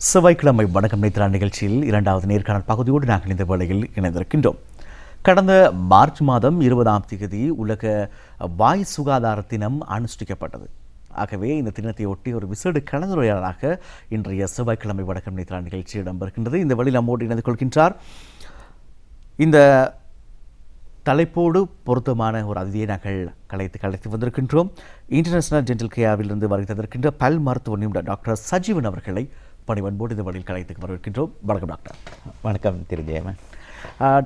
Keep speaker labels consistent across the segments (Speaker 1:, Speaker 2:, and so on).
Speaker 1: செவ்வாய்க்கிழமை வணக்கம் நேத்ரா நிகழ்ச்சியில் இரண்டாவது நேர்காணல் பகுதியோடு நாங்கள் இந்த வேளையில் இணைந்திருக்கின்றோம். கடந்த மார்ச் மாதம் 20ஆம் தேதி உலக வாய் சுகாதார தினம் அனுஷ்டிக்கப்பட்டது. ஆகவே இந்த தினத்தை ஒட்டி ஒரு விசேட கலந்துரையாடலாக இன்றைய செவ்வாய்க்கிழமை வணக்கம் நேத்ரா நிகழ்ச்சி இடம்பெறுகின்றது. இந்த வழியில் நம்மோடு இணைந்து கொள்கின்றார் இந்த தலைப்போடு பொருத்தமான ஒரு அதிதியை நாங்கள் கலைத்து வந்திருக்கின்றோம். இன்டர்நேஷனல் டென்டல் கேரிலிருந்து வருகை தந்திருக்கின்ற பல் மருத்துவ நிபுணர் டாக்டர் சஜீவன் அவர்களை பணிவன்போடு இந்த வழியில் கலைத்துக்கு வரவேற்கின்றோம். வணக்கம் டாக்டர்.
Speaker 2: வணக்கம் திரு ஜெயமன்.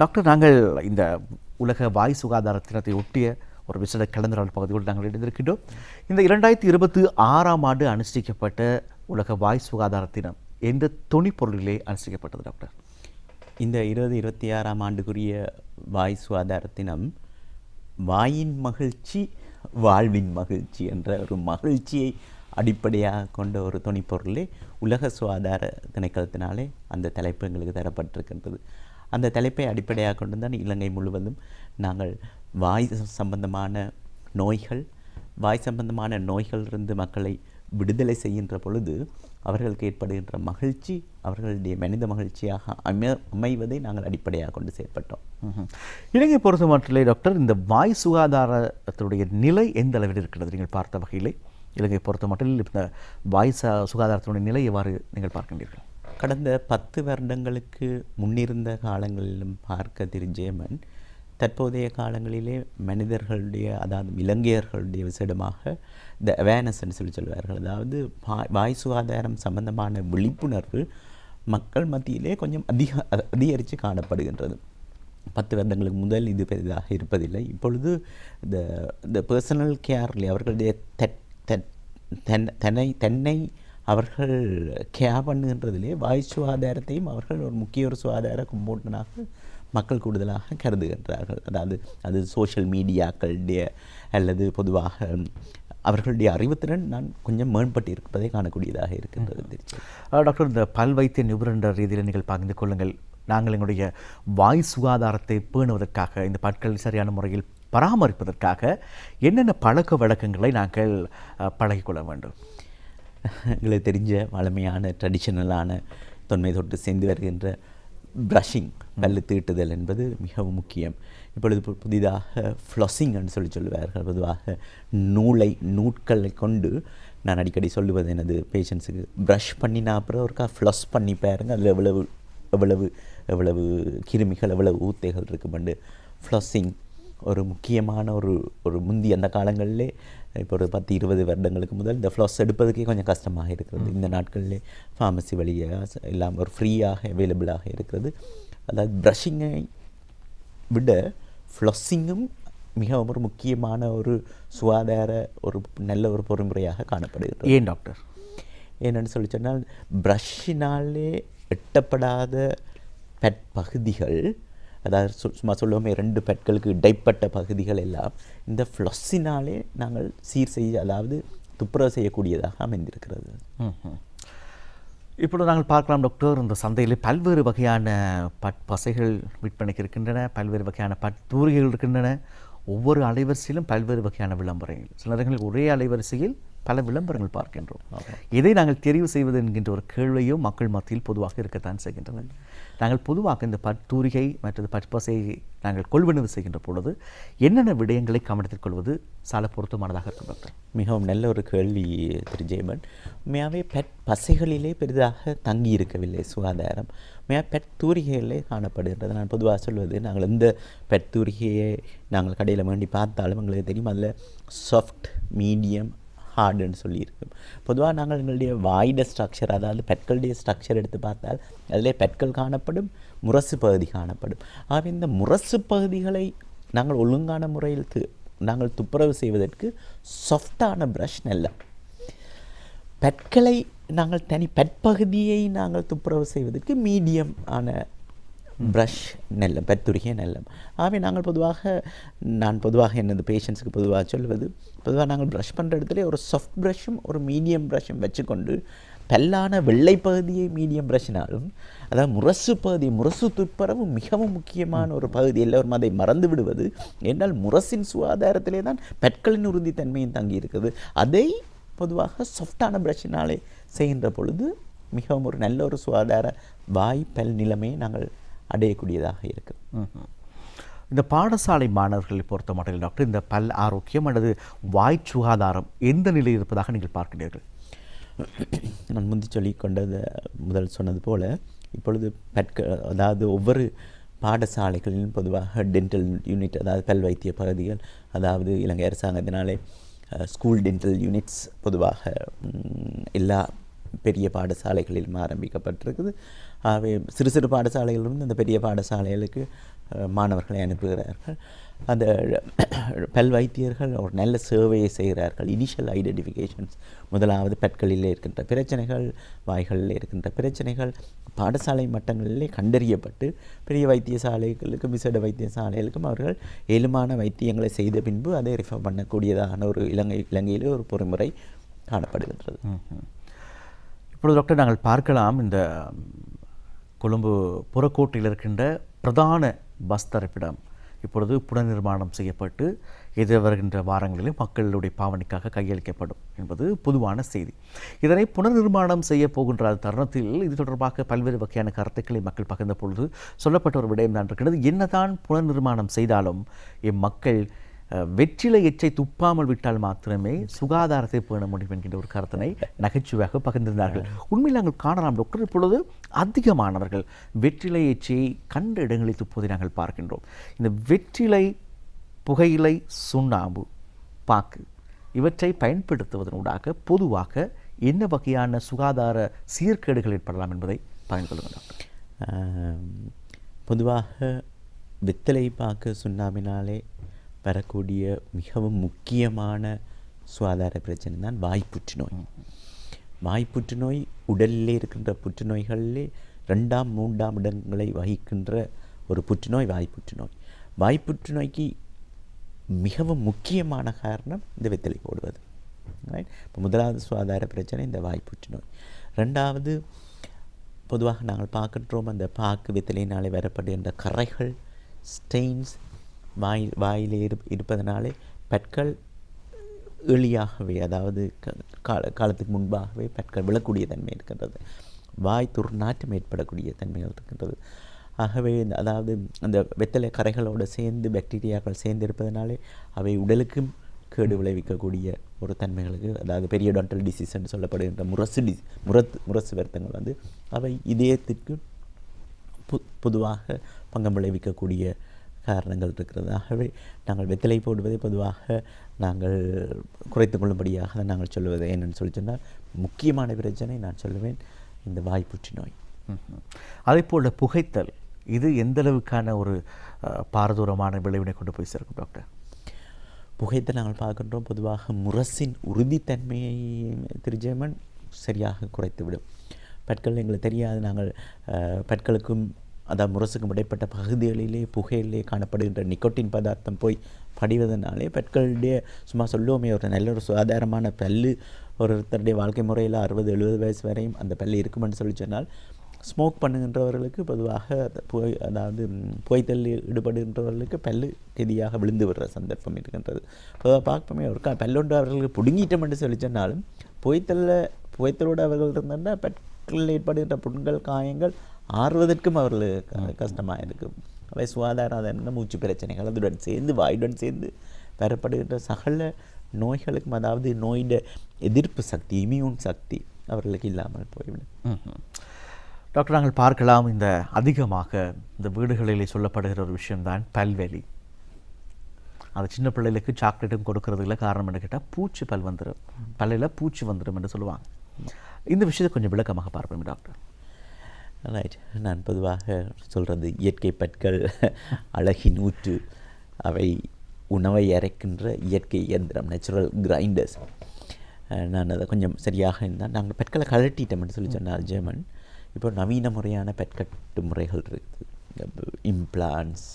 Speaker 1: டாக்டர், நாங்கள் இந்த உலக வாய் சுகாதார தினத்தை ஒட்டிய ஒரு விசேட கலந்துரையாடல் பகுதியோடு நாங்கள் இணைந்திருக்கின்றோம். இந்த 2026ஆம் ஆண்டு அனுஷ்டிக்கப்பட்ட உலக வாய் சுகாதார தினம் எந்த துணிப்பொருளிலே அனுஷ்டிக்கப்பட்டது டாக்டர்?
Speaker 2: இந்த 2026ஆம் ஆண்டுக்குரிய வாய் சுகாதார தினம் வாயின் மகிழ்ச்சி வாழ்வின் மகிழ்ச்சி என்ற ஒரு மகிழ்ச்சியை அடிப்படையாக கொண்ட ஒரு துணிப்பொருளே உலக சுகாதார திணைக்களத்தினாலே அந்த தலைப்பு எங்களுக்கு தரப்பட்டிருக்கின்றது. அந்த தலைப்பை அடிப்படையாக கொண்டு தான் இலங்கை முழுவதும் நாங்கள் வாய் சம்பந்தமான நோய்களிலிருந்து மக்களை விடுதலை செய்கின்ற பொழுது அவர்களுக்கு ஏற்படுகின்ற மகிழ்ச்சி அவர்களுடைய மனித மகிழ்ச்சியாக அமைவதை நாங்கள் அடிப்படையாக கொண்டு செயற்பட்டோம்.
Speaker 1: இலங்கை பொறுத்த மாட்டிலே டாக்டர், இந்த வாய் சுகாதாரத்தினுடைய நிலை எந்த அளவில் இருக்கிறது நீங்கள் பார்த்த வகையிலே? இலங்கை பொறுத்த மட்டில் இந்த வாய் சுகாதாரத்தினுடைய நிலை எவ்வாறு நீங்கள் பார்க்கின்றீர்கள்?
Speaker 2: கடந்த 10 வருடங்களுக்கு முன்னிருந்த காலங்களிலும் பார்க்க திரு ஜெயமன், தற்போதைய காலங்களிலே மனிதர்களுடைய அதாவது இலங்கையர்களுடைய விசேடமாக இந்த அவேர்னஸ்ன்னு சொல்வார்கள். அதாவது வாய் சுகாதாரம் சம்பந்தமான விழிப்புணர்வு மக்கள் மத்தியிலே கொஞ்சம் அதிகரித்து காணப்படுகின்றது. 10 வருடங்களுக்கு முதல் இது பெரிதாக இருப்பதில்லை. இப்பொழுது இந்த பர்சனல் கேர்ல அவர்களுடைய தன்னை அவர்கள் கேர் பண்ணுகின்றதிலே வாய் சுகாதாரத்தையும் அவர்கள் ஒரு முக்கிய ஒரு சுகாதார கும்போட்டனாக மக்கள் கூடுதலாக கருதுகின்றார்கள். அதாவது அது சோஷியல் மீடியாக்களுடைய அல்லது பொதுவாக அவர்களுடைய அறிவுத்திறன் நான் கொஞ்சம் மேம்பட்டு இருப்பதை காணக்கூடியதாக இருக்கின்றது.
Speaker 1: டாக்டர், இந்த பல் வைத்திய நிபுணர் ரீதியில் நீங்கள் பகிர்ந்து கொள்ளுங்கள். நாங்கள் எங்களுடைய வாய் சுகாதாரத்தை பேணுவதற்காக, இந்த பற்கள் சரியான முறையில் பராமரிப்பதற்காக என்னென்ன பழக்க வழக்கங்களை நாங்கள் பழகிக்கொள்ள வேண்டும்?
Speaker 2: எங்களுக்கு தெரிஞ்ச வளமையான ட்ரெடிஷனலான தொன்மை தொட்டு சேர்ந்து வருகின்ற ப்ரஷிங், பல்லு தீட்டுதல் என்பது மிகவும் முக்கியம். இப்பொழுது புதிதாக ஃப்ளொஸிங் என்று சொல்லுவார்கள். பொதுவாக நூட்களை கொண்டு நான் அடிக்கடி சொல்லுவது எனது பேஷண்ட்ஸுக்கு, ப்ரஷ் பண்ணினா அப்புறம் ஒருக்கா ஃப்ளொஸ் பண்ணி பாருங்க, அதில் எவ்வளவு கிருமிகள் எவ்வளவு ஊத்தைகள் இருக்குமெண்டு. ஃப்ளொஸிங் ஒரு முக்கியமான ஒரு முந்தி அந்த காலங்களிலே, இப்போ ஒரு 10-20 வருடங்களுக்கு முதல் இந்த ஃப்ளாஸ் எடுப்பதுக்கே கொஞ்சம் கஷ்டமாக இருக்கிறது. இந்த நாட்களிலே ஃபார்மசி வழியாக எல்லாம் ஒரு ஃப்ரீயாக அவைலபிளாக இருக்கிறது. அதாவது ப்ரஷிங்கை விட ஃப்ளொஸிங்கும் மிகவும் ஒரு முக்கியமான ஒரு சுகாதார நல்ல ஒரு பொறிமுறையாக காணப்படுகிறது.
Speaker 1: ஏன் டாக்டர்?
Speaker 2: ஏன்னு சொல்லி சொன்னால், ப்ரஷ்ஷினாலே எட்டப்படாத பகுதிகள், அதாவது சும்மா சொல்லுவோமே 2 பற்களுக்கு இடைப்பட்ட பகுதிகள் எல்லாம் இந்த ஃப்ளொஸினாலே நாங்கள் சீர் செய்ய, அதாவது துப்புரவு செய்யக்கூடியதாக அமைந்திருக்கிறது.
Speaker 1: இப்பொழுது நாங்கள் பார்க்கலாம் டாக்டர், இந்த சந்தையில் பல்வேறு வகையான பசைகள் விற்பனைக்கு இருக்கின்றன, பல்வேறு வகையான தூரிகைகள் இருக்கின்றன. ஒவ்வொரு அலைவரிசையிலும் பல்வேறு வகையான விளம்பரங்கள், சில நேரங்களில் ஒரே அலைவரிசையில் பல விளம்பரங்கள் பார்க்கின்றோம். இதை நாங்கள் தெரிவு செய்வது என்கின்ற ஒரு கேள்வியும் மக்கள் மத்தியில் பொதுவாக இருக்கத்தான் செய்கின்றன. நாங்கள் பொதுவாக இந்த பற்தூரிகை மற்றும் பற்பசையை நாங்கள் கொள்வனவு செய்கின்ற பொழுது என்னென்ன விடயங்களை கவனத்தில் கொள்வது சால பொருத்தமானதாக இருக்கும் டாக்டர்?
Speaker 2: மிகவும் நல்ல ஒரு கேள்வி திரு ஜெயமன். உண்மையாகவே பற்சைகளிலே பெரிதாக தங்கி இருக்கவில்லை சுகாதாரம், உண்மையாக பற்தூரிகைகளே காணப்படுகின்றது. நான் பொதுவாக சொல்வது, நாங்கள் இந்த பற்தூரிகையை நாங்கள் கடையில் வேண்டி பார்த்தாலும் எங்களுக்கு தெரியும், அதில் சாஃப்ட், மீடியம், ஹார்டுன்னு சொல்லியிருக்கோம். பொதுவாக நாங்கள் எங்களுடைய வாய்ட ஸ்ட்ரக்சர், அதாவது பெட்களுடைய ஸ்ட்ரக்சர் எடுத்து பார்த்தால் அதிலே பெட்கள் காணப்படும், முரசு பகுதி காணப்படும். ஆகவே இந்த முரசு பகுதிகளை நாங்கள் ஒழுங்கான முறையில் நாங்கள் துப்புரவு செய்வதற்கு சாஃப்டான ப்ரஷ் நல்ல, பெட்களை நாங்கள் பற்பகுதியை நாங்கள் துப்புரவு செய்வதற்கு மீடியம் ஆன ப்ரஷ் நல்லம், பற்துரிகை நல்லம். ஆகவே நாங்கள் பொதுவாக எனது பேஷண்ட்ஸுக்கு பொதுவாக சொல்வது, பொதுவாக நாங்கள் ப்ரஷ் பண்ணுற இடத்துல ஒரு சாஃப்ட் ப்ரஷ்ஷும் ஒரு மீடியம் ப்ரஷ்ஷும் வச்சுக்கொண்டு, பல்லான வெள்ளை பகுதியை மீடியம் ப்ரஷ்னாலும், அதாவது முரசு துப்புரவு மிகவும் முக்கியமான ஒரு பகுதி. எல்லோரும் அதை மறந்து விடுவது. என்றால் முரசின் சுகாதாரத்திலே தான் பற்களின் உறுதித்தன்மையும் தங்கி இருக்குது. அதை பொதுவாக சாஃப்டான ப்ரஷ்ஷினாலே செய்கின்ற பொழுது மிகவும் ஒரு நல்ல ஒரு சுகாதார வாய் பல் நிலைமையை நாங்கள் அடையக்கூடியதாக இருக்கும்.
Speaker 1: இந்த பாடசாலை மாணவர்களை பொறுத்த மட்டும் டாக்டர், இந்த பல் ஆரோக்கியம் அல்லது வாய் சுகாதாரம் எந்த நிலையில் இருப்பதாக நீங்கள் பார்க்கிறீர்கள்?
Speaker 2: நான் முந்தி சொல்லி கொண்டது முதல் சொன்னது போல் இப்பொழுது அதாவது ஒவ்வொரு பாடசாலைகளிலும் பொதுவாக டென்டல் யூனிட், அதாவது பல் வைத்திய பகுதிகள், அதாவது இலங்கை அரசாங்கத்தினாலே ஸ்கூல் டென்டல் யூனிட்ஸ் பொதுவாக எல்லா பெரிய பாடசாலைகளிலும் ஆரம்பிக்கப்பட்டிருக்குது. ஆகவே சிறு சிறு பாடசாலைகளிலிருந்து அந்த பெரிய பாடசாலைகளுக்கு மாணவர்களை அனுப்புகிறார்கள். அந்த பல் வைத்தியர்கள் ஒரு நல்ல சேவையை செய்கிறார்கள். இனிஷியல் ஐடென்டிஃபிகேஷன்ஸ், முதலாவது பற்களில் இருக்கின்ற பிரச்சனைகள், வாய்களில் இருக்கின்ற பிரச்சனைகள் பாடசாலை மட்டங்களிலே கண்டறியப்பட்டு பெரிய வைத்தியசாலைகளுக்கும் விசேட வைத்தியசாலைகளுக்கும் அவர்கள் ஏழுமான வைத்தியங்களை செய்த பின்பு அதை ரிஃபர் பண்ணக்கூடியதான ஒரு இலங்கையிலே ஒரு பொறிமுறை காணப்படுகின்றது.
Speaker 1: இப்பொழுது டாக்டர், நாங்கள் பார்க்கலாம் இந்த கொழும்பு புறக்கோட்டையில் இருக்கின்ற பிரதான பஸ் தரிப்பிடம் இப்பொழுது புனர்நிர்மாணம் செய்யப்பட்டு எதிர்வருகின்ற வாரங்களிலும் மக்களுடைய பாவனைக்காக கையளிக்கப்படும் என்பது பொதுவான செய்தி. இதனை புனர்நிர்மாணம் செய்ய போகின்ற தருணத்தில் இது தொடர்பாக பல்வேறு வகையான கருத்துக்களை மக்கள் பகிர்ந்த பொழுது சொல்லப்பட்ட ஒரு விடயம் தான் இருக்கிறது. என்னதான் புனர்நிர்மாணம் செய்தாலும் இம்மக்கள் வெற்றிலை எச்சை துப்பாமல் விட்டால் மாத்திரமே சுகாதாரத்தை பேண முடியும் என்கின்ற ஒரு கருத்தினை நகைச்சுவையாக பகிர்ந்திருந்தார்கள். உண்மையில் நாங்கள் காணலாம் டாக்டர், இப்பொழுது அதிகமானவர்கள் வெற்றிலை எச்சையை கண்ட இடங்களில் துப்புவதை நாங்கள் பார்க்கின்றோம். இந்த வெற்றிலை, புகையிலை, சுண்ணாம்பு, பாக்கு இவற்றை பயன்படுத்துவதனூடாக பொதுவாக என்ன வகையான சுகாதார சீர்கேடுகள் ஏற்படலாம் என்பதை பகிர்ந்து கொள்ளுங்கள் டாக்டர்.
Speaker 2: பொதுவாக வெற்றிலை, பாக்கு, சுண்ணாம்பினாலே வரக்கூடிய மிகவும் முக்கியமான சுகாதார பிரச்சனை தான் வாய்ப்புற்றுநோய். வாய்ப்புற்றுநோய் உடலிலே இருக்கின்ற புற்றுநோய்களிலே 2ஆம் 3ஆம் இடங்களை வகிக்கின்ற ஒரு புற்றுநோய் வாய்ப்புற்றுநோய். வாய்ப்புற்றுநோய்க்கு மிகவும் முக்கியமான காரணம் இந்த வெற்றிலை போடுவது. இப்போ முதலாவது சுகாதார பிரச்சனை இந்த வாய்ப்புற்றுநோய். 2வது, பொதுவாக நாங்கள் பார்க்கின்றோம் அந்த பாக்கு வெற்றிலையினாலே வரப்படுகின்ற கரைகள், ஸ்டெயின்ஸ் வாயிலே இருப்பதனாலே பற்கள் எளியாகவே, அதாவது காலத்துக்கு முன்பாகவே பற்கள் விழக்கூடிய தன்மை இருக்கின்றது. வாய் துர்நாற்றம் ஏற்படக்கூடிய தன்மைகள் இருக்கின்றது. ஆகவே அதாவது அந்த வெத்தலை கரைகளோடு சேர்ந்து பாக்டீரியாக்கள் சேர்ந்து இருப்பதனாலே அவை உடலுக்கும் கேடு விளைவிக்கக்கூடிய ஒரு தன்மைகளுக்கு, அதாவது பெரியடோன்டல் டிசீஸ் என்று சொல்லப்படுகின்ற முரசு வருத்தங்கள் அவை இதயத்திற்கு பொதுவாக பங்கம் விளைவிக்கக்கூடிய காரணங்கள் இருக்கிறது. ஆகவே நாங்கள் வெத்தலை போடுவதை பொதுவாக நாங்கள் குறைத்து கொள்ளும்படியாக நாங்கள் சொல்லுவது என்னென்னு சொல்லி சொன்னால், முக்கியமான பிரச்சனை நான் சொல்லுவேன் இந்த வாய்ப்புற்றுநோய்.
Speaker 1: அதே போல் புகைத்தல், இது எந்த அளவுக்கான ஒரு பாரதூரமான விளைவினை கொண்டு போய் சேர்க்கும் டாக்டர்?
Speaker 2: புகைத்தல் நாங்கள் பார்க்கின்றோம் பொதுவாக முரசின் உறுதித்தன்மையை திருஜேமன் சரியாக குறைத்துவிடும். பற்கள் எங்களுக்கு தெரியாது, நாங்கள் பற்களுக்கும் அதாவது முரசுக்கும் இடைப்பட்ட பகுதிகளிலே புகையிலே காணப்படுகின்ற நிக்கோட்டின் பதார்த்தம் போய் படிவதனாலே பற்களுடைய சும்மா சொல்லுவோமே ஒரு நல்ல ஒரு சுகாதாரமான பல்லு ஒருத்தருடைய வாழ்க்கை முறையில் 60-70 வயசு வரையும் அந்த பல்லு இருக்குமென்னு சொல்லி சொன்னால், ஸ்மோக் பண்ணுகின்றவர்களுக்கு பொதுவாக அதாவது புகைத்தலில் ஈடுபடுகின்றவர்களுக்கு பல்லு கெதியாக விழுந்து விடுற சந்தர்ப்பம் இருக்கின்றது. பொதுவாக பார்ப்போமே ஒரு பல்லொன்று அவர்களுக்கு பிடுங்கிட்டோம் என்று சொல்லி சொன்னாலும் புகைத்தலோடு அவர்கள் இருந்தால் பற்களில் ஏற்படுகின்ற புண்கள், காயங்கள் ஆறுவதற்கும் அவர்களுக்கு கஷ்டமாக இருக்கும். அவை சுகாதார மூச்சு பிரச்சனைகள் அதுடன் சேர்ந்து வாயுடன் சேர்ந்து பெறப்படுகின்ற சகல நோய்களுக்கும், அதாவது நோயின் எதிர்ப்பு சக்தி, இம்யூன் சக்தி அவர்களுக்கு இல்லாமல் போய்விடும்.
Speaker 1: டாக்டர், நாங்கள் பார்க்கலாம் இந்த அதிகமாக இந்த வீடுகளிலே சொல்லப்படுகிற ஒரு விஷயம்தான் பல்வெளி. அந்த சின்ன பிள்ளைகளுக்கு சாக்லேட்டும் கொடுக்கறது இல்லை. காரணம் என்ன கேட்டால் பூச்சி பல் வந்துடும், பல்லில் பூச்சி வந்துடும் என்று சொல்லுவாங்க. இந்த விஷயத்தை கொஞ்சம் விளக்கமாக பார்ப்போம் டாக்டர்.
Speaker 2: ரைட். நான் பொதுவாக சொல்கிறது இயற்கை பற்கள் அழகின் ஊற்று, அவை உணவை அரைக்கின்ற இயற்கை இயந்திரம், நேச்சுரல் கிரைண்டர்ஸ். நான் அதை கொஞ்சம் சரியாக இருந்தால் நாங்கள் பற்களை கழட்டிட்டோம்னு சொல்லி சொன்னால் ஜெர்மன் இப்போ நவீன முறையான பற்கட்டு முறைகள் இருக்குது. இம்ப்ளான்ஸ்,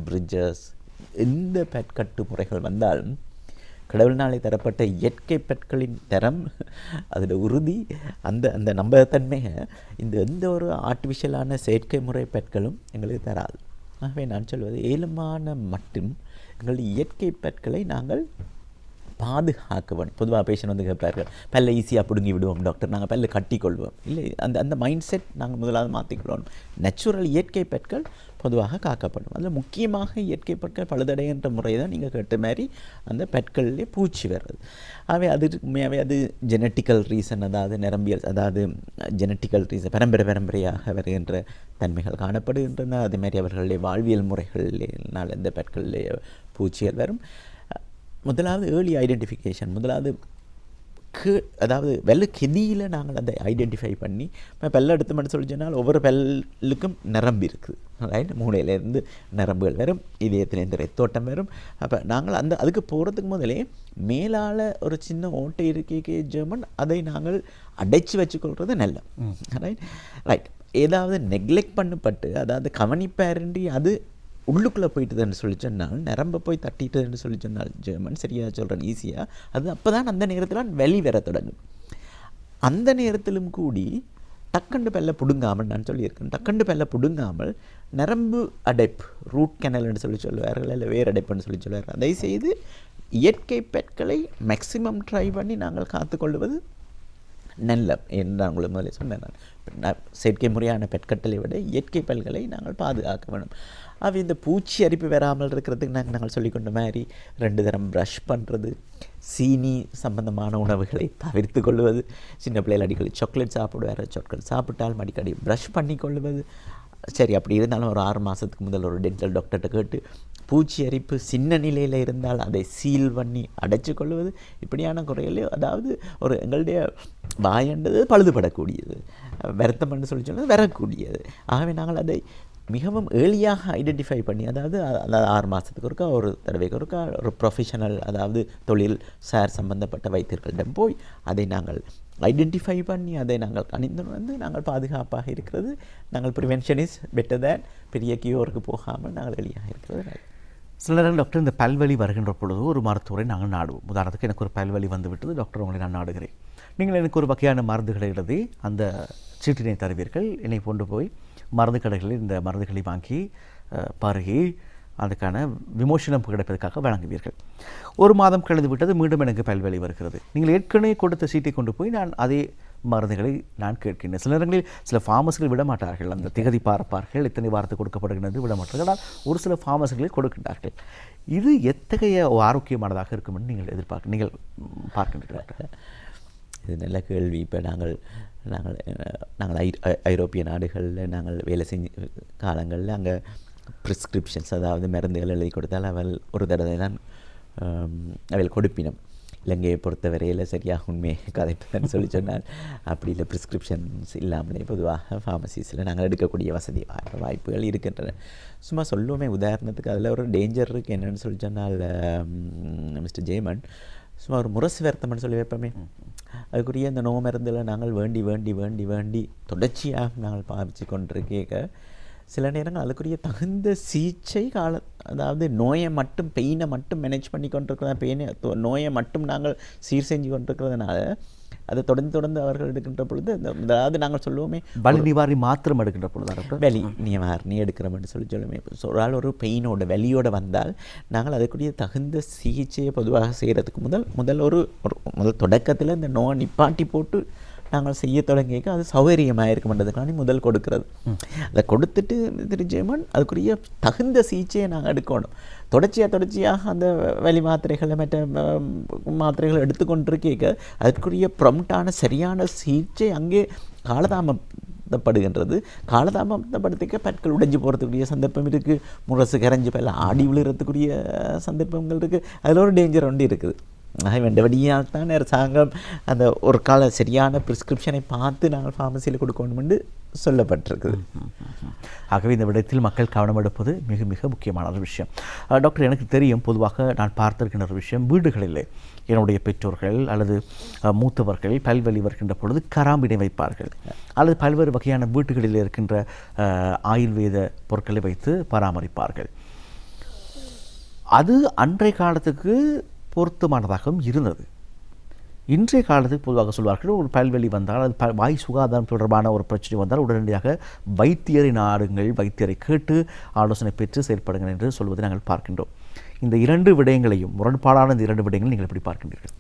Speaker 2: பிரிட்ஜஸ், எந்த பற்கட்டு முறைகள் வந்தாலும் கடவுளினாலே தரப்பட்ட இயற்கை பற்களின் தரம், அதோட உறுதி, அந்த அந்த நம்பகத்தன்மையை இந்த எந்த ஒரு ஆர்டிஃபிஷியலான செயற்கை முறை பற்களும் எங்களுக்கு தராது. ஆகவே நான் சொல்வது ஏழுமான மட்டும் எங்கள் இயற்கை பற்களை நாங்கள் பாதுகாக்க வேணும். பொதுவாக பேஷண்ட் வந்து கேட்பார்கள், பல்லை ஈஸியாக பிடுங்கி விடுவோம் டாக்டர், நாங்கள் பல்லை கட்டி கொள்வோம். இல்லை, அந்த அந்த மைண்ட் செட் நாங்கள் முதலாவது மாற்றிக்கொள்ளணும். நேச்சுரல் இயற்கை பற்கள் பொதுவாக காக்கப்படும். அதில் முக்கியமாக இயற்கை பற்கள் பழுதடைகின்ற முறை தான் நீங்கள் கேட்ட மாதிரி அந்த பற்களிலே பூச்சி வர்றது. அவை அது உண்மையாகவே அது ஜெனட்டிக்கல் ரீசன், அதாவது நரம்பியல், அதாவது ஜெனட்டிக்கல் ரீசன், பரம்பரையாக வருகின்ற தன்மைகள் காணப்படுகின்றன. அதேமாதிரி அவர்களுடைய வாழ்வியல் முறைகளினால் இந்த பற்களிலே பூச்சிகள் வரும். முதலாவது ஏர்லி ஐடென்டிஃபிகேஷன், முதலாவது அதாவது வெள்ள கெதியில் நாங்கள் அதை ஐடென்டிஃபை பண்ணி, இப்போ பல்ல எடுத்து மட்டும் சொல்லி சொன்னால் ஒவ்வொரு பல்லுக்கும் நரம்பு இருக்குது, ரைட்? மூளையிலேருந்து நரம்புகள் வரும், இதயத்திலேருந்து ரத்தோட்டம் வரும். அப்போ நாங்கள் அதுக்கு போகிறதுக்கு முதலே மேலால் ஒரு சின்ன ஓட்டை இருக்கே ஜெர்மன், அதை நாங்கள் அடைச்சி வச்சுக்கொள்வது நல்ல, ரைட்? ஏதாவது நெக்லெக்ட் பண்ணப்பட்டு, அதாவது கவனிப்பாருண்டி அது உள்ளுக்குள்ளே போயிட்டுதுன்னு சொல்லி சொன்னால், நரம்பை போய் தட்டிட்டுதுன்னு சொல்லி சொன்னால் ஜெர்மன், சரியாக சொல்கிறேன் ஈஸியாக, அது அப்போ தான் அந்த நேரத்தில் வெளி வர தொடங்கும். அந்த நேரத்திலும் கூடி டக்கண்டு பல்ல பிடுங்காமல், நான் சொல்லியிருக்கேன், டக்கண்டு பல்ல பிடுங்காமல் நரம்பு அடைப்பு, ரூட் கேனல்னு சொல்லி சொல்லுவார்கள், இல்லை வேர் அடைப்புன்னு சொல்லி சொல்லுவார்கள். அதை செய்து இயற்கை பெட்களை மேக்சிமம் ட்ரை பண்ணி நாங்கள் காத்துக்கொள்வது நல்ல என்று நான் உங்களுக்கு முதலே சொன்னேன். நான் செயற்கை முறையான பெட்கட்டலை விட இயற்கை பல்களை நாங்கள் பாதுகாக்க வேணும். அவை இந்த பூச்சி அரிப்பு வராமல் இருக்கிறதுக்கு நாங்கள் சொல்லிக்கொண்ட மாதிரி 2 தரம் ப்ரஷ் பண்ணுறது, சீனி சம்பந்தமான உணவுகளை தவிர்த்து கொள்வது, சின்ன பிள்ளைகள் அடிக்கடி சாக்லேட் சாப்பிடுவார், சாக்லேட் சாப்பிட்டால் அடிக்கடி ப்ரஷ் பண்ணி கொள்வது. சரி, அப்படி இருந்தாலும் ஒரு 6 மாதத்துக்கு முதல் ஒரு டென்டல் டாக்டர்கிட்ட கேட்டு பூச்சி அரிப்பு சின்ன நிலையில் இருந்தால் அதை சீல் பண்ணி அடைச்சி கொள்வது. இப்படியான குறைகளே, அதாவது ஒரு எங்களுடைய வாயண்டது பழுதுபடக்கூடியது, வருத்தம்னு சொல்லி சொன்னது வரக்கூடியது. ஆகவே நாங்கள் அதை மிகவும் ஏர்லியாக ஐடென்டிஃபை பண்ணி, அதாவது 6 மாதத்துக்கு ஒருக்கா, ஒரு தடவைக்கு ஒருக்கா ஒரு ப்ரொஃபஷனல், அதாவது தொழில் சார் சம்பந்தப்பட்ட வைத்தியர்களிடம் போய் அதை நாங்கள் ஐடென்டிஃபை பண்ணி அதை நாங்கள் கணிந்து வந்து நாங்கள் பாதுகாப்பாக இருக்கிறது. நாங்கள் ப்ரிவென்ஷன் இஸ் பெட்டர் தேன் பெரிய கியூருக்கு போகாமல் நாங்கள் எளியாக இருக்கிறது.
Speaker 1: சில நேரம் டாக்டர், இந்த பல்வலி வருகின்ற பொழுது ஒரு மருத்துவரை நாங்கள் நாடுவோம். உதாரணத்துக்கு எனக்கு ஒரு பல்வலி வந்து விட்டது டாக்டர், உங்களை நான் நாடுகிறேன், நீங்கள் எனக்கு ஒரு வகையான மருந்துகளை எழுதி அந்த சீட்டினை தருவீர்கள். என்னை கொண்டு போய் மருந்து கடைகளில் இந்த மருந்துகளை வாங்கி பருகி அதுக்கான விமோசனம் கிடைப்பதற்காக வழங்குவீர்கள். 1 மாதம் கழிந்து விட்டது, மீண்டும் எனக்கு பல்வலி வருகிறது. நீங்கள் ஏற்கனவே கொடுத்த சீட்டை கொண்டு போய் நான் அதே மருந்துகளை நான் கேட்கின்றேன். சில நேரங்களில் சில ஃபார்மசிகள் விட மாட்டார்கள், அந்த திகதி பார்ப்பார்கள், இத்தனை வாரத்தை கொடுக்கப்படுகிறது விட மாட்டார்கள். ஆனால் ஒரு சில ஃபார்மசிகளில் கொடுக்கின்றார்கள். இது எத்தகைய ஆரோக்கியமானதாக இருக்கும் என்று நீங்கள் பார்க்கின்றீர்கள்?
Speaker 2: இது நல்ல கேள்வி. இப்போ நாங்கள் ஐரோப்பிய நாடுகளில் நாங்கள் வேலை செஞ்ச காலங்களில் அங்கே ப்ரிஸ்கிரிப்ஷன்ஸ், அதாவது மருந்துகள் எழுதி கொடுத்தால் அவள் ஒரு தடவை தான் அவள் கொடுப்பினம். இலங்கையை பொறுத்தவரையில் சரியாக உண்மையை கதைப்பதுன்னு சொல்லி சொன்னால் அப்படி இல்லை, ப்ரிஸ்கிரிப்ஷன்ஸ் இல்லாமலே பொதுவாக ஃபார்மசிஸில் நாங்கள் எடுக்கக்கூடிய வசதி வாய்ப்புகள் இருக்கின்றன. சும்மா சொல்லுவோமே, உதாரணத்துக்கு அதில் ஒரு டேஞ்சர் இருக்குது. என்னென்னு சொல்லி சொன்னால் மிஸ்டர் ஜெயமன், சும்மா ஒரு முரசு வருத்தம்னு சொல்லி வைப்போமே, அதுக்குரிய இந்த நோய் மருந்தில் நாங்கள் வேண்டி வேண்டி வேண்டி வேண்டி தொடர்ச்சியாக நாங்கள் பாவிச்சு கொண்டிருக்க சில நேரங்கள் அதுக்குரிய தகுந்த சிகிச்சை அதாவது நோயை மட்டும், பெயினை மட்டும் மேனேஜ் பண்ணி கொண்டிருக்கிறதா, நோயை மட்டும் நாங்கள் சீர் செஞ்சு கொண்டிருக்கிறதுனால அதை தொடர்ந்து அவர்கள் எடுக்கின்ற பொழுது, அதாவது நாங்கள் சொல்லுவோமே
Speaker 1: வலி நிவாரணி மாத்திரம் எடுக்கின்ற பொழுது
Speaker 2: வலி நிவாரணி எடுக்கிறோம்னு சொல்லுவோமே. ஒரு ஒரு பெயினோட வலியோடு வந்தால் நாங்கள் அதுக்குரிய தகுந்த சிகிச்சையை பொதுவாக செய்கிறதுக்கு முதல் தொடக்கத்தில் இந்த நோயை நிப்பாட்டி போட்டு நாங்கள் செய்ய தொடங்கிக்க அது சௌகரியமாக இருக்கும்ன்றதுக்காண்டி முதல் கொடுக்கறது. அதை கொடுத்துட்டு திருஜெயமன் அதுக்குரிய தகுந்த சிகிச்சையை நாங்கள் எடுக்கணும். தொடர்ச்சியாக அந்த வலி மாத்திரைகளை மற்ற மாத்திரைகளை எடுத்துக்கொண்டிருக்க அதுக்குரிய ப்ரொம்ப்டான சரியான சிகிச்சை அங்கே காலதாமதப்படுகின்றது. காலதாமதப்படுத்திக்க பற்கள் உடைஞ்சு போகிறதுக்குரிய சந்தர்ப்பம் இருக்குது, முரசு கரைஞ்சி பல்ல ஆடி விழுறதுக்குரிய சந்தர்ப்பங்கள் இருக்குது. அதில் ஒரு டேஞ்சர் ஒன்று இருக்குது. வேண்டபடியால் தான் அரசாங்கம் அந்த ஒரு கால சரியான ப்ரிஸ்கிரிப்ஷனை பார்த்து நாங்கள் ஃபார்மசியில் கொடுக்கணும் என்று சொல்லப்பட்டிருக்குது.
Speaker 1: ஆகவே இந்த விடயத்தில் மக்கள் கவனம் எடுப்பது மிக மிக முக்கியமான ஒரு விஷயம். டாக்டர், எனக்கு தெரியும், பொதுவாக நான் பார்த்திருக்கின்ற ஒரு விஷயம், வீடுகளில் என்னுடைய பெற்றோர்கள் அல்லது மூத்தவர்கள் பல்வலி வருகின்ற பொழுது கராம்பினை வைப்பார்கள், அல்லது பல்வேறு வகையான வீட்டுகளில் இருக்கின்ற ஆயுர்வேத பொருட்களை வைத்து பராமரிப்பார்கள். அது அன்றைய காலத்துக்கு பொருத்தமானதாகவும் இருந்தது. இன்றைய காலத்துக்கு பொதுவாக சொல்வார்கள், ஒரு பல்வலி வந்தால், அது வாய் சுகாதாரம் தொடர்பான ஒரு பிரச்சனை வந்தால் உடனடியாக வைத்தியரை நாடுங்கள், வைத்தியரை கேட்டு ஆலோசனை பெற்று செயல்படுங்கள் என்று சொல்வதை நாங்கள் பார்க்கின்றோம். இந்த இரண்டு விடயங்களையும் முரண்பாடான இந்த இரண்டு விடயங்களையும் நீங்கள் எப்படி பார்க்கின்றீர்கள்?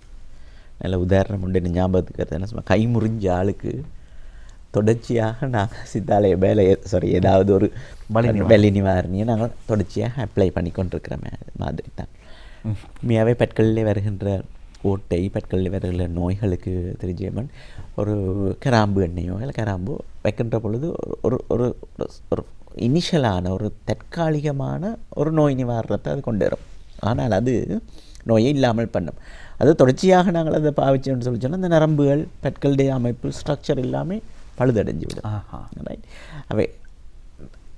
Speaker 2: நல்ல உதாரணம் உண்டு ஞாபகத்துக்கு என்ன சொல்ல, கை முறிஞ்ச ஆளுக்கு தொடர்ச்சியாக நாங்கள் சித்தாலய ஏதாவது ஒரு வலி நிவாரணியை நாங்கள் தொடர்ச்சியாக அப்ளை பண்ணி கொண்டிருக்கிற மாதிரி தான். உண்மையாகவே பெட்களிலே வருகின்ற ஓட்டை, பெட்களில் வருகின்ற நோய்களுக்கு தெரிஞ்சவன் ஒரு கராம்பு எண்ணெயோ இல்லை கராம்போ வைக்கின்ற பொழுது ஒரு ஒரு ஒரு இனிஷியலான ஒரு தற்காலிகமான ஒரு நோய் நிவாரணத்தை அது கொண்டு வரும். ஆனால் அது நோயை இல்லாமல் பண்ணும். அது தொடர்ச்சியாக நாங்கள் அதை பாவிச்சோன்னு சொல்லி சொன்னால் அந்த நரம்புகள், பெட்களுடைய அமைப்பு, ஸ்ட்ரக்சர் எல்லாமே பழுதடைஞ்சு விடும். ரைட். அவை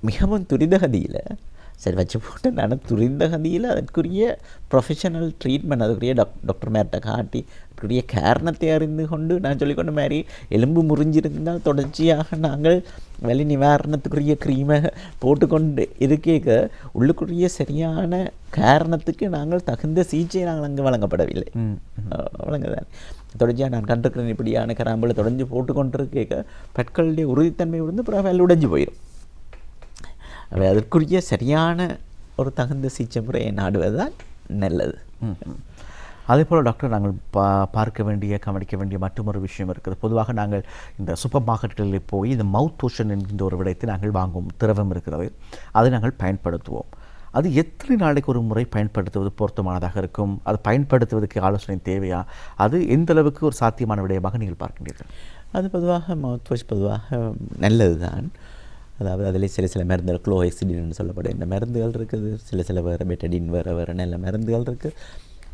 Speaker 2: மிகவும் துரிதகதியில் சரி வச்சு போட்டு நான் துரிதகதியில் அதற்குரிய ப்ரொஃபஷனல் ட்ரீட்மெண்ட், அதுக்குரிய டாக்டர் மேர்கிட்ட காட்டி அதுக்குரிய காரணத்தை அறிந்து கொண்டு நான் சொல்லிக்கொண்ட மாதிரி எலும்பு முறிஞ்சிருந்தால் தொடர்ச்சியாக நாங்கள் வலி நிவாரணத்துக்குரிய க்ரீமை போட்டுக்கொண்டு இருக்க உள்ளுக்குரிய சரியான காரணத்துக்கு நாங்கள் தகுந்த சிகிச்சையை நாங்கள் அங்கே வழங்கப்படவில்லை. வழங்கதான் தொடர்ச்சியாக நான் கண்டிருக்கிறேன் இப்படியான கராம்பில் தொடர்ந்து போட்டுக்கொண்டிருக்க பெட்களுடைய உறுதித்தன்மை வந்து பிறகு உடைஞ்சு போயிடும். அவை அதற்குரிய சரியான ஒரு தகுந்த சிகிச்சை முறையை நாடுவதுதான் நல்லது.
Speaker 1: அதே போல் டாக்டர், நாங்கள் பார்க்க வேண்டிய கவனிக்க வேண்டிய மற்றொரு விஷயம் இருக்குது. பொதுவாக நாங்கள் இந்த சூப்பர் மார்க்கெட்டுகளில் போய் இந்த மவுத் லோஷன் என்கின்ற ஒரு விடயத்தை நாங்கள் வாங்குவோம். திரவம் இருக்கிறது, அதை நாங்கள் பயன்படுத்துவோம். அது எத்தனை நாளைக்கு ஒரு முறை பயன்படுத்துவது பொருத்தமானதாக இருக்கும்? அது பயன்படுத்துவதற்கு ஆலோசனை தேவையா? அது எந்த அளவுக்கு ஒரு சாத்தியமான விடயமாக நீங்கள் பார்க்கின்றீர்கள்?
Speaker 2: அது பொதுவாக மவுத் வாஷ் பொதுவாக நல்லது தான். அதாவது அதில் சில மருந்துகள், குளோஹெக்சிடின்னு சொல்லப்படும் இந்த மருந்துகள் இருக்குது, சில வேறு பெட்டடின் வேறு நல்ல மருந்துகள் இருக்குது.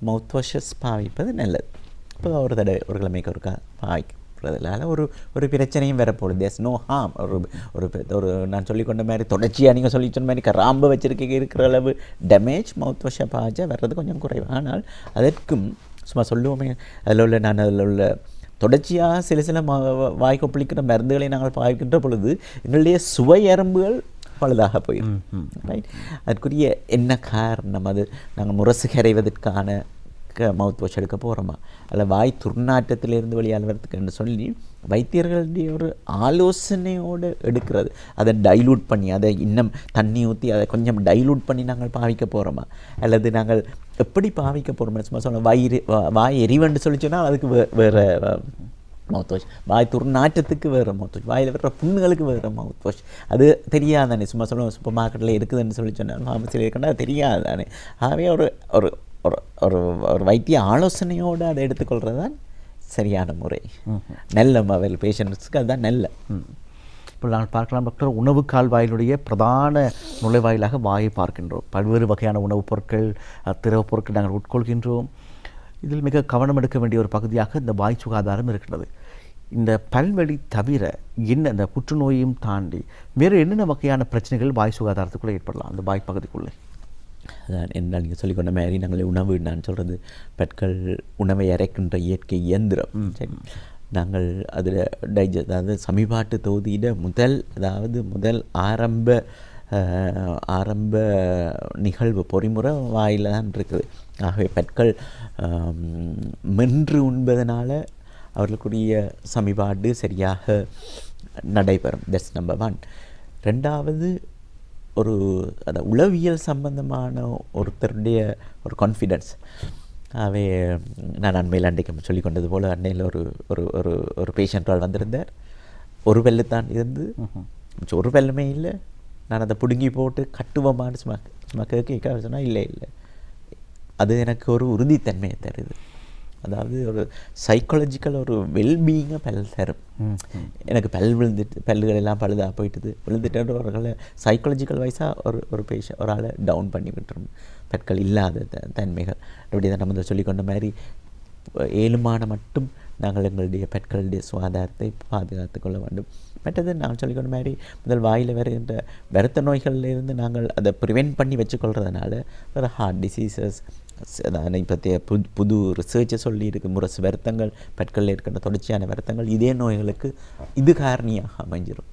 Speaker 2: மவுத் வாஷஸ் பாவிப்பது நல்லது. இப்போ ஒரு கிழமைக்கு ஒருக்கா பாவிக்கிறதுனால ஒரு பிரச்சனையும் வரப்போகுது. There's no harm. ஒரு நான் சொல்லிக்கொண்ட மாதிரி தொடர்ச்சியாக நீங்கள் சொல்லி சொன்ன மாதிரி கராம்பு வச்சிருக்க இருக்கிற அளவு டேமேஜ் மவுத் வாஷை பாய்ச்சா வர்றது கொஞ்சம் குறைவு. ஆனால் அதற்கும் சும்மா சொல்லுவோமே, அதில் உள்ள தொடர்ச்சியாக சில வாய் கொப்பளிக்கிற மருந்துகளை நாங்கள் பாய்க்கின்ற பொழுது எங்களுடைய சுவை எறும்புகள் பழுதாக போயிடும். ரைட். அதற்குரிய என்ன காரணம்? அது நாங்கள் முரசு கரைவதற்கான மவுத் வாஷ் எடுக்க போகிறோமா, அல்ல வாய் துர்நாற்றத்திலிருந்து வெளியாகிறதுக்குன்னு சொல்லி வைத்தியர்களுடைய ஒரு ஆலோசனையோடு எடுக்கிறது. அதை டைலூட் பண்ணி, அதை இன்னும் தண்ணி ஊற்றி அதை கொஞ்சம் டைலூட் பண்ணி நாங்கள் பாவிக்க போகிறோமா, அல்லது நாங்கள் எப்படி பாவிக்க போகிறோம்னு சும்மா சொல்ல வாய் எரிவண்டு சொல்லி சொன்னால் அதுக்கு வேறு மவுத் வாஷ், வாய் துர்நாற்றத்துக்கு வேறு மவுத் வாஷ், வாயில் வர்ற புண்ணுகளுக்கு வேறு மவுத் வாஷ். அது தெரியாதானே? சும்மா சொல்லுவோம் சூப்பர் மார்க்கெட்டில் இருக்குதுன்னு சொல்லி சொன்னால் ஃபார்மசியில் இருக்குன்னா அது தெரியாதானே? ஆகவே ஒரு ஒரு ஒரு ஒரு வைத்திய ஆலோசனையோடு அதை எடுத்துக்கொள்கிறது தான் சரியான முறை. நல்ல அவைல் பேஷண்ட்ஸுக்கு அதுதான் நல்ல.
Speaker 1: இப்போ நாங்கள் பார்க்கலாம் டாக்டர், உணவு கால்வாயிலுடைய பிரதான நுழைவாயிலாக வாயை பார்க்கின்றோம். பல்வேறு வகையான உணவுப் பொருட்கள், திரவப் பொருட்கள் நாங்கள் உட்கொள்கின்றோம். இதில் மிக கவனம் எடுக்க வேண்டிய ஒரு பகுதியாக இந்த வாய் சுகாதாரம் இருக்கின்றது. இந்த பல்வழி தவிர இந்த புற்றுநோயையும் தாண்டி வேறு என்னென்ன வகையான பிரச்சனைகள் வாய் சுகாதாரத்துக்குள்ளே ஏற்படலாம் அந்த வாய் பகுதிக்குள்ளே?
Speaker 2: அதான் என்ன நீங்கள் சொல்லிக்கொண்ட மாதிரி நாங்கள் உணவு, நான் சொல்கிறது பெட்கள் உணவை அரைக்கின்ற இயற்கை இயந்திரம். சரி, நாங்கள் அதில் அதாவது சமீபாட்டு தொகுதியில் முதல் ஆரம்ப நிகழ்வு பொறிமுறை வாயில் தான் இருக்குது. ஆகவே பெட்கள் மென்று உண்பதனால அவர்களுக்குரிய சமீபாடு சரியாக நடைபெறும். That's number 1. 2வது, ஒரு உளவியல் சம்பந்தமான ஒருத்தருடைய ஒரு கான்ஃபிடென்ஸ். அவை நான் அண்மையில் அன்றைக்கு சொல்லி கொண்டது போல் அன்னையில் ஒரு பேஷண்ட்டால் வந்திருந்தார். ஒரு பல்லு தான் இருந்து, ஒரு பல்லுமே இல்லை. நான் அதை பிடுங்கி போட்டு கட்டுவோமான்னு சும்மா கேட்க சொன்னால் இல்லை, அது எனக்கு ஒரு உறுதித்தன்மையை தருது. அதாவது ஒரு சைக்காலஜிக்கல் ஒரு வெல்பீயிங்கை தரும். எனக்கு பல்லுகள் எல்லாம் பழுதாக போயிட்டுது, விழுந்துட்டவர்களை சைக்காலஜிக்கல் வைஸாக ஒரு ஆளை டவுன் பண்ணி விட்டுரும். பெட்கள் இல்லாத தன்மைகள். அப்படி தான் நம்ம சொல்லிக்கொண்ட மாதிரி ஏழுமான மட்டும் நாங்கள் எங்களுடைய பெட்களுடைய சுகாதாரத்தை பாதுகாத்து கொள்ள வேண்டும். மற்றது நான் சொல்லிக்கொண்ட மாதிரி முதல் வாயில் வருகின்ற வருத்த நோய்களிலிருந்து நாங்கள் அதை ப்ரிவென்ட் பண்ணி வச்சுக்கொள்கிறதுனால வேறு ஹார்ட் டிசீசஸ், அதான் இப்போத்தைய புது ரிசர்ச்சை சொல்லியிருக்கு. முரசு வருத்தங்கள், பெட்களில் இருக்கின்ற தொடர்ச்சியான வருத்தங்கள், இதே நோய்களுக்கு இது காரணியாக அமைஞ்சிடும்.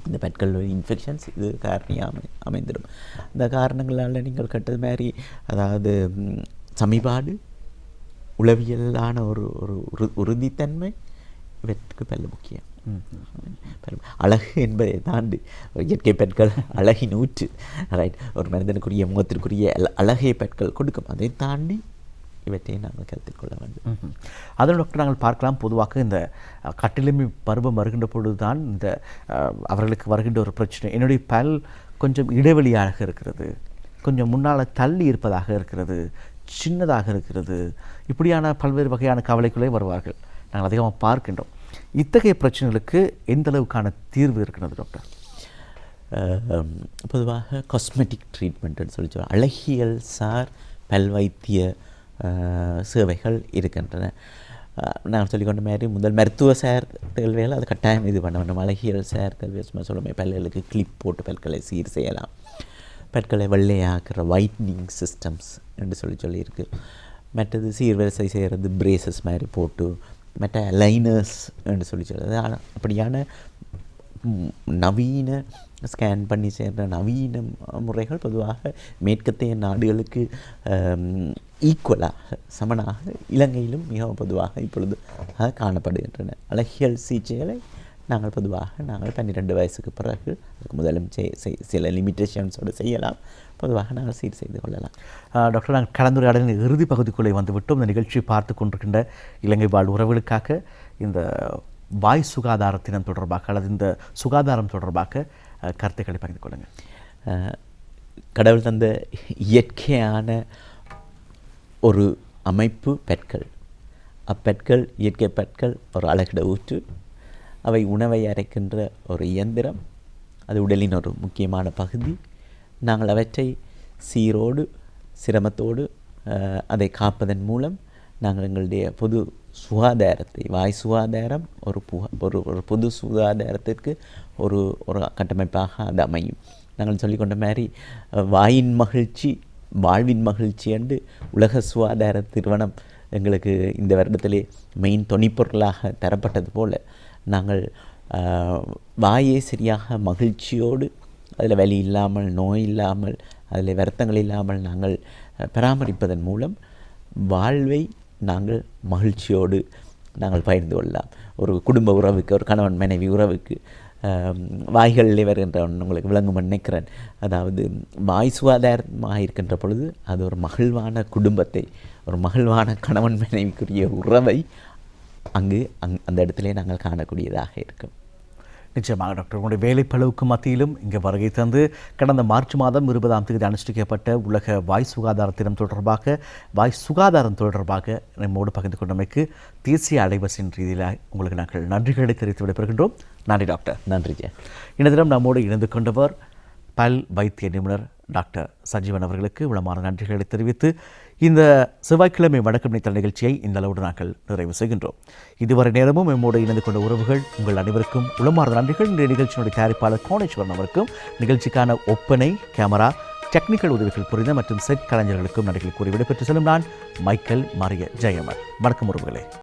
Speaker 2: இந்த பெட்கள் இன்ஃபெக்ஷன்ஸ் இது காரணியாக அமைந்துடும். அந்த காரணங்களால் நீங்கள் கட்டது மாதிரி, அதாவது சமீபாடு, உளவியலான ஒரு உறுதித்தன்மை, இவற்றுக்கு பல்லு முக்கியம். அழகு என்பதை தாண்டி இயற்கை பெட்கள் அழகின் ஊற்று, ரைட், ஒரு மனிதனுக்குரிய முகத்திற்குரிய அழகிய பெட்கள் கொடுக்கும். அதை தாண்டி இவற்றை நாங்கள் கருத்தில் கொள்ள வேண்டும்.
Speaker 1: அதோட டாக்டர் நாங்கள் பார்க்கலாம், பொதுவாக இந்த கட்டிலுமை பருவம் வருகின்ற பொழுது தான் இந்த அவர்களுக்கு வருகின்ற ஒரு பிரச்சனை, என்னுடைய பல் கொஞ்சம் இடைவெளியாக இருக்கிறது, கொஞ்சம் முன்னால் தள்ளி இருப்பதாக இருக்கிறது, சின்னதாக இருக்கிறது, இப்படியான பல்வேறு வகையான கவலைக்குள்ளே வருவார்கள். நாங்கள் அதிகமாக பார்க்கின்றோம். இத்தகைய பிரச்சனைகளுக்கு எந்த அளவுக்கான தீர்வு இருக்கிறது டாக்டர்?
Speaker 2: பொதுவாக காஸ்மெட்டிக் ட்ரீட்மெண்ட்னு சொல்லிச்சோம், அழகியல் சார் பல் வைத்திய சேவைகள் இருக்கின்றன. நான் சொல்லிக்கொண்ட மாதிரி முதல் மருத்துவ சார் தேர்வுகள் அது கட்டாயம் இது பண்ண வேண்டும். அழகியல் சார் தேர்வு சும்மா சொல்லுமே, பல்களுக்கு கிளிப் போட்டு பல்களை சீர் செய்யலாம், பற்களை வெள்ளையாக்குற ஒயிட்னிங் சிஸ்டம்ஸ் என்று சொல்லியிருக்கு. மற்றது சீர்வரிசை செய்கிறது பிரேசஸ் மாதிரி போட்டு, மற்ற லைனர்ஸ் என்று சொல்லுறது. அப்படியான நவீன ஸ்கேன் பண்ணி செய்கிற நவீன முறைகள் பொதுவாக மேற்கத்தைய நாடுகளுக்கு ஈக்குவலாக சமனாக இலங்கையிலும் மிகவும் பொதுவாக இப்பொழுது காணப்படுகின்றன. அழகியல் சிகிச்சைகளை நாங்கள் பொதுவாக 12 வயசுக்கு பிறகு அதுக்கு முதலும் சில லிமிட்டேஷன்ஸோடு செய்யலாம். பொதுவாக நாங்கள் சீர் செய்து கொள்ளலாம்.
Speaker 1: டாக்டர், நாங்கள் கலந்துரையாடலின் இறுதி பகுதிக்குள்ளே வந்துவிட்டோம். இந்த நிகழ்ச்சியை பார்த்து கொண்டிருக்கின்ற இலங்கை வாழ் உறவுகளுக்காக இந்த வாய் சுகாதாரத்தினம் தொடர்பாக அல்லது இந்த சுகாதாரம் தொடர்பாக கருத்துக்களை பகிர்ந்து கொள்ளுங்கள்.
Speaker 2: கடவுள் தந்த இயற்கையான ஒரு அமைப்பு பெட்கள். அப்பெட்கள், இயற்கை பெட்கள் ஒரு அழகிட ஊற்று, அவை உணவை அரைக்கின்ற ஒரு இயந்திரம், அது உடலின் ஒரு முக்கியமான பகுதி. நாங்கள் அவற்றை சீரோடு சிரமத்தோடு அதை காப்பதன் மூலம் நாங்கள் எங்களுடைய பொது சுகாதாரத்தை, வாய் சுகாதாரம் ஒரு பொது சுகாதாரத்திற்கு ஒரு கட்டமைப்பாக அது அமையும். நாங்கள் சொல்லிக்கொண்ட மாதிரி வாயின் மகிழ்ச்சி வாழ்வின் மகிழ்ச்சி என்று உலக சுகாதார நிறுவனம் எங்களுக்கு இந்த வருடத்திலே மெயின் தொனிப்பொருளாக தரப்பட்டது போல், நாங்கள் வாயை சரியாக மகிழ்ச்சியோடு, அதில் வலி இல்லாமல், நோய் இல்லாமல், அதில் வருத்தங்கள் இல்லாமல் நாங்கள் பராமரிப்பதன் மூலம் வாழ்வை நாங்கள் மகிழ்ச்சியோடு நாங்கள் பகிர்ந்து கொள்ளலாம். ஒரு குடும்ப உறவுக்கு, ஒரு கணவன் மனைவி உறவுக்கு வாய்களிலே வருகின்ற உங்களுக்கு விளங்கும் நினைக்கிறேன். அதாவது வாய் சுகாதாரமாக இருக்கின்ற பொழுது அது ஒரு மகிழ்வான குடும்பத்தை, ஒரு மகிழ்வான கணவன் மனைவிக்குரிய உறவை அந்த இடத்திலே நாங்கள் காணக்கூடியதாக இருக்கும்.
Speaker 1: நிச்சயமாக டாக்டர், உங்களுடைய வேலைப்பளவுக்கு மத்தியிலும் இங்கே வருகை தந்து கடந்த மார்ச் மாதம் 20ஆம் தேதி அனுஷ்டிக்கப்பட்ட உலக வாய் சுகாதார தினம் தொடர்பாக, வாய் சுகாதாரம் தொடர்பாக நம்மோடு பகிர்ந்து கொண்டமைக்கு தேசிய அலைவரிசையின் ரீதியில் உங்களுக்கு நாங்கள் நன்றிகளை தெரிவித்து விடைபெறுகின்றோம். நன்றி டாக்டர்.
Speaker 2: நன்றி ஜெயா.
Speaker 1: இந்த தினம் நம்மோடு இணைந்து கொண்டவர் பல் வைத்திய நிபுணர் டாக்டர் சஜீவன் அவர்களுக்கு உளமான நன்றிகளை தெரிவித்து இந்த செவ்வாய்க்கிழமை வணக்கம் நினைத்தல் நிகழ்ச்சியை இந்த அளவோடு நாங்கள் நிறைவு செய்கின்றோம். இதுவரை நேரமும் நம்மோடு இணைந்து கொண்ட உறவுகள் உங்கள் அனைவருக்கும் உளமார்ந்த நன்றிகள். இந்த நிகழ்ச்சியினுடைய தயாரிப்பாளர் கோணேஸ்வரன் அவருக்கும், நிகழ்ச்சிக்கான ஒப்பனை, கேமரா, டெக்னிக்கல் உதவிகள் புரிந்த மற்றும் செட் கலைஞர்களுக்கும் நன்றிகள் கூறி விடைபெற்று செல்லும் நான் மைக்கேல் மரிய ஜெயமர். வணக்கம் உறவுகளே.